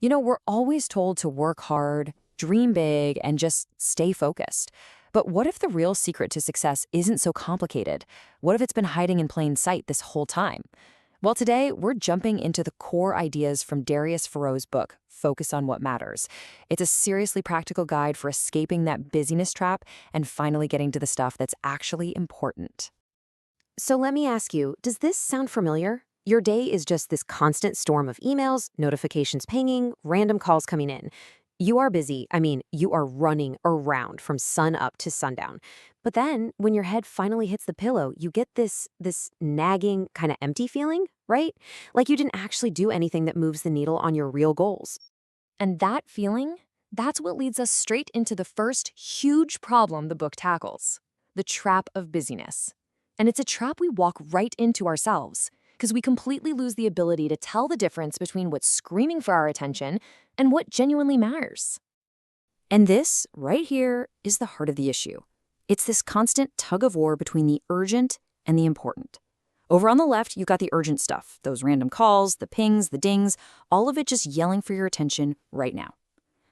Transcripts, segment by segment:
We're always told to work hard, dream big, and just stay focused. But what if the real secret to success isn't so complicated? What if it's been hiding in plain sight this whole time? Well, today we're jumping into the core ideas from Darius Foroux's book, Focus on What Matters. It's a seriously practical guide for escaping that busyness trap and finally getting to the stuff that's actually important. So let me ask you, does this sound familiar? Your day is just this constant storm of emails, notifications pinging, random calls coming in. You are busy. You are running around from sun up to sundown. But then when your head finally hits the pillow, you get this nagging kind of empty feeling, right? Like you didn't actually do anything that moves the needle on your real goals. And that feeling, that's what leads us straight into the first huge problem the book tackles, the trap of busyness. And it's a trap we walk right into ourselves, because we completely lose the ability to tell the difference between what's screaming for our attention and what genuinely matters. And this, right here, is the heart of the issue. It's this constant tug of war between the urgent and the important. Over on the left, you've got the urgent stuff, those random calls, the pings, the dings, all of it just yelling for your attention right now.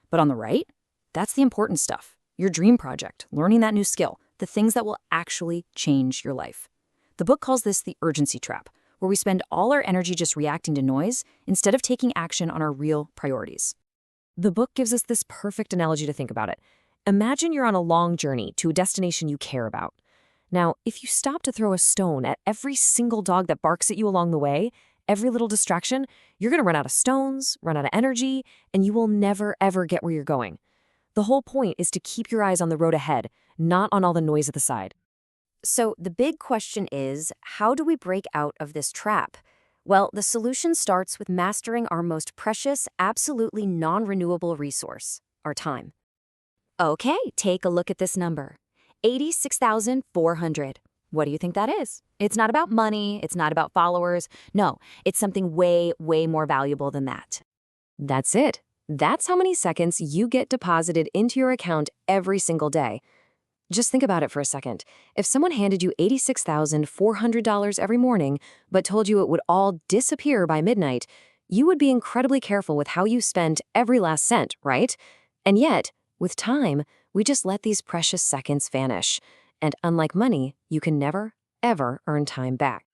But on the right, that's the important stuff, your dream project, learning that new skill, the things that will actually change your life. The book calls this the urgency trap, where we spend all our energy just reacting to noise instead of taking action on our real priorities. The book gives us this perfect analogy to think about it. Imagine you're on a long journey to a destination you care about. Now, if you stop to throw a stone at every single dog that barks at you along the way, every little distraction, you're going to run out of stones, run out of energy, and you will never, ever get where you're going. The whole point is to keep your eyes on the road ahead, not on all the noise at the side. So the big question is, how do we break out of this trap? Well, the solution starts with mastering our most precious, absolutely non-renewable resource, our time. Okay, take a look at this number. 86,400. What do you think that is? It's not about money, it's not about followers. No, it's something way, way more valuable than that. That's it. That's how many seconds you get deposited into your account every single day. Just think about it for a second. If someone handed you $86,400 every morning, but told you it would all disappear by midnight, you would be incredibly careful with how you spent every last cent, right? And yet, with time, we just let these precious seconds vanish. And unlike money, you can never, ever earn time back.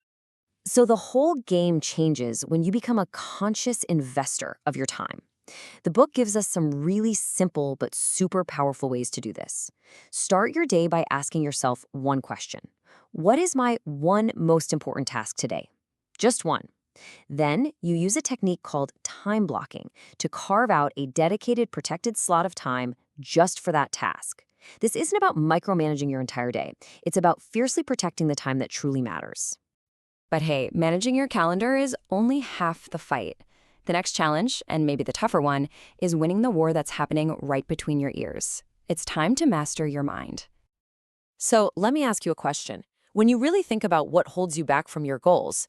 So the whole game changes when you become a conscious investor of your time. The book gives us some really simple but super powerful ways to do this. Start your day by asking yourself one question. What is my one most important task today? Just one. Then you use a technique called time blocking to carve out a dedicated protected slot of time just for that task. This isn't about micromanaging your entire day. It's about fiercely protecting the time that truly matters. But hey, managing your calendar is only half the fight. The next challenge, and maybe the tougher one, is winning the war that's happening right between your ears. It's time to master your mind. So let me ask you a question. When you really think about what holds you back from your goals,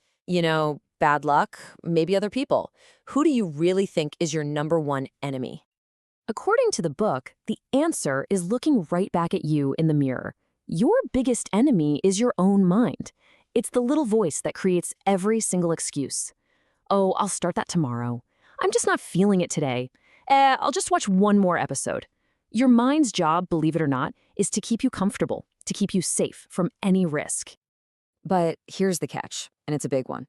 bad luck, maybe other people, who do you really think is your number one enemy? According to the book, the answer is looking right back at you in the mirror. Your biggest enemy is your own mind. It's the little voice that creates every single excuse. Oh, I'll start that tomorrow. I'm just not feeling it today. I'll just watch one more episode. Your mind's job, believe it or not, is to keep you comfortable, to keep you safe from any risk. But here's the catch, and it's a big one.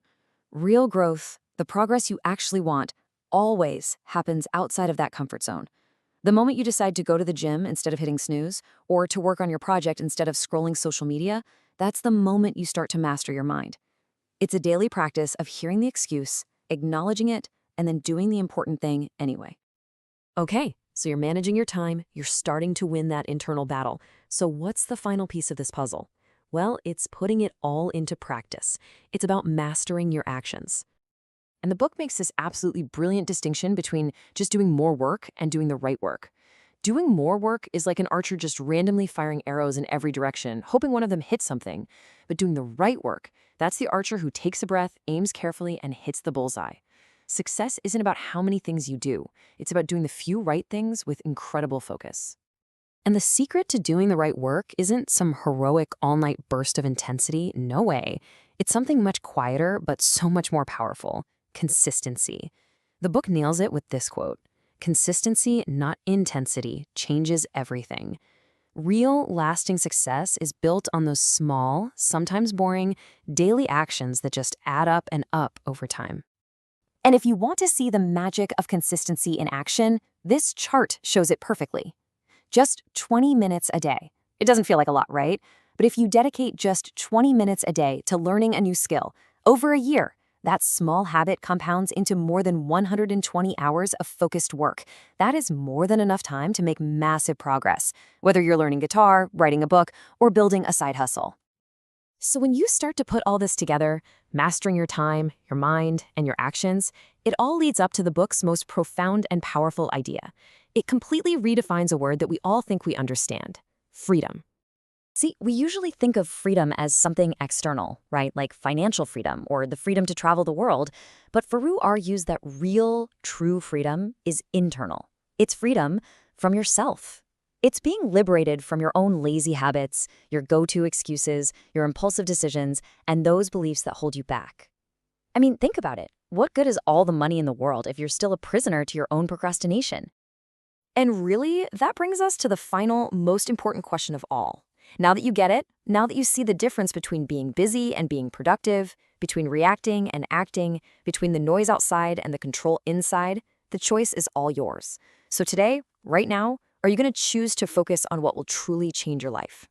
Real growth, the progress you actually want, always happens outside of that comfort zone. The moment you decide to go to the gym instead of hitting snooze, or to work on your project instead of scrolling social media, that's the moment you start to master your mind. It's a daily practice of hearing the excuse, acknowledging it, and then doing the important thing anyway. Okay, so you're managing your time, you're starting to win that internal battle. So what's the final piece of this puzzle? Well, it's putting it all into practice. It's about mastering your actions. And the book makes this absolutely brilliant distinction between just doing more work and doing the right work. Doing more work is like an archer just randomly firing arrows in every direction, hoping one of them hits something. But doing the right work, that's the archer who takes a breath, aims carefully, and hits the bullseye. Success isn't about how many things you do. It's about doing the few right things with incredible focus. And the secret to doing the right work isn't some heroic all-night burst of intensity. No way. It's something much quieter, but so much more powerful. Consistency. The book nails it with this quote: "Consistency, not intensity, changes everything." Real, lasting success is built on those small, sometimes boring, daily actions that just add up and up over time. And if you want to see the magic of consistency in action, this chart shows it perfectly. Just 20 minutes a day. It doesn't feel like a lot, right? But if you dedicate just 20 minutes a day to learning a new skill, over a year, that small habit compounds into more than 120 hours of focused work. That is more than enough time to make massive progress, whether you're learning guitar, writing a book, or building a side hustle. So when you start to put all this together, mastering your time, your mind, and your actions, it all leads up to the book's most profound and powerful idea. It completely redefines a word that we all think we understand: freedom. See, we usually think of freedom as something external, right? Like financial freedom or the freedom to travel the world. But Foroux argues that real, true freedom is internal. It's freedom from yourself. It's being liberated from your own lazy habits, your go-to excuses, your impulsive decisions, and those beliefs that hold you back. I mean, think about it. What good is all the money in the world if you're still a prisoner to your own procrastination? And really, that brings us to the final, most important question of all. Now that you get it, now that you see the difference between being busy and being productive, between reacting and acting, between the noise outside and the control inside, the choice is all yours. So today, right now, are you going to choose to focus on what will truly change your life?